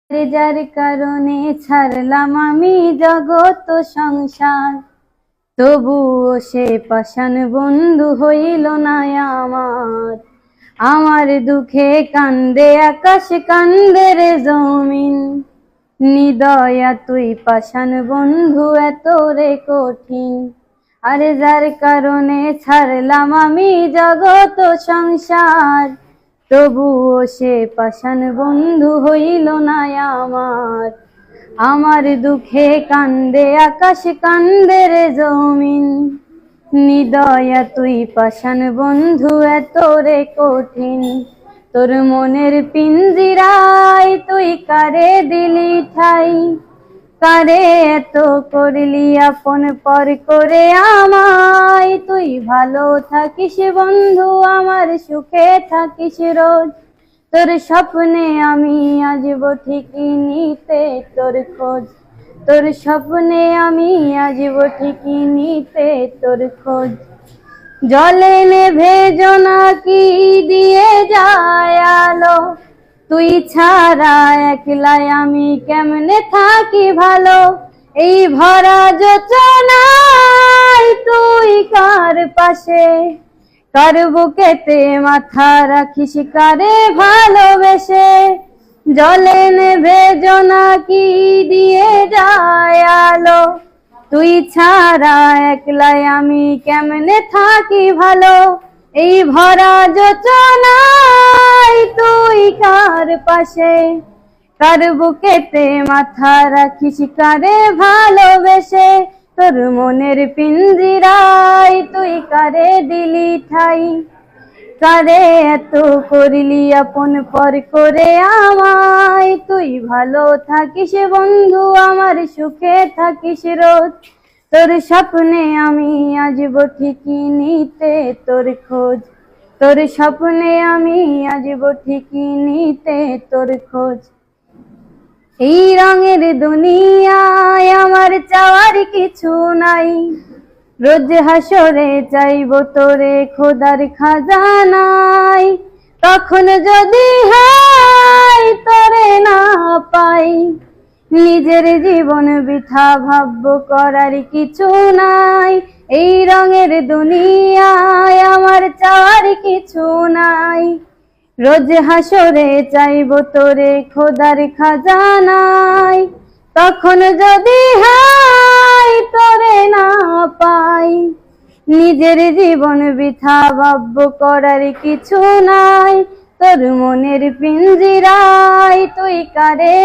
যার কারণে ছাড়লাম আমি জগৎ সংসার, তবুও সে পাষাণ বন্ধু হইল না আমার। আমার দুঃখে কান্দে আকাশ, কান্দে রে জমিন, নিদয়া তুই পাষাণ বন্ধু এত রে কঠিন। আরে যার কারণে ছাড়লাম আমি জগৎ সংসার, তবুও সে পাষাণ বন্ধু হইল না আমার। আমার দুঃখে কান্দে আকাশ, কান্দে রে জমিন, নিদয়া তুই পাষাণ বন্ধু এত রে কঠিন। তোর মনের পিঞ্জিরায় তুই কারে দিলি ঠাই, কারে এত করলি আপন পর করে আমায়। তুই ভালো থাকিস বন্ধু, আমার সুখে থাকিস রোজ, তোর স্বপ্নে আমি আসবো ঠিকই নিতে তোর খোঁজ। তোর স্বপ্নে আমি আসবো ঠিকই নিতে তোর খোঁজ। জলে নেভে জোনাকি দিয়ে যায় আলো, তুই ছাড়া একলাই আমি কেমনে থাকি ভালো। এই ভরা যোচনায় তুই কার পাশে, কার বুকেতে মাথা রাখিস কারে ভালোবেসে। জলে নেভে জোনাকি দিয়ে যায় আলো, তুই ছাড়া একলাই আমি কেমনে থাকি ভালো। এই ভরা যোচনায় তুই কার পাশে, কার বুকেতে মাথা রাখিস কারে ভালোবেসে। তোর মনের পিঞ্জিরায় তুই কারে দিলি ঠাই, কারে এত করলি আপন পর করে আমায়। তুই ভালো থাকিস বন্ধু, আমার সুখে থাকিস রোজ, তোর স্বপ্নে আমি আসবো ঠিকই নিতে তোর খোঁজ। তোর স্বপ্নে আমি আসবো ঠিকই নিতে তোর খোঁজ। এই রঙের দুনিয়ায় আমার চাওয়ার কিছু নাই, রোজ হাসরে চাইবো তোরে খোদার খাজানায়। তখন যদি হায় তোরে না পাই, নিজের জীবন বৃথা ভাববো করার কিছু নাই। এই রঙের দুনিয়ায় আমার চাওয়ার কিছু নাই, রোজ হাসরে চাইবো তোরে খোদার খাজানায়। তখন যদি হায় তোরে না পাই, নিজের জীবন বৃথা ভাববো করার কিছু নাই। তোর মনের পিঞ্জিরায় তুই কারে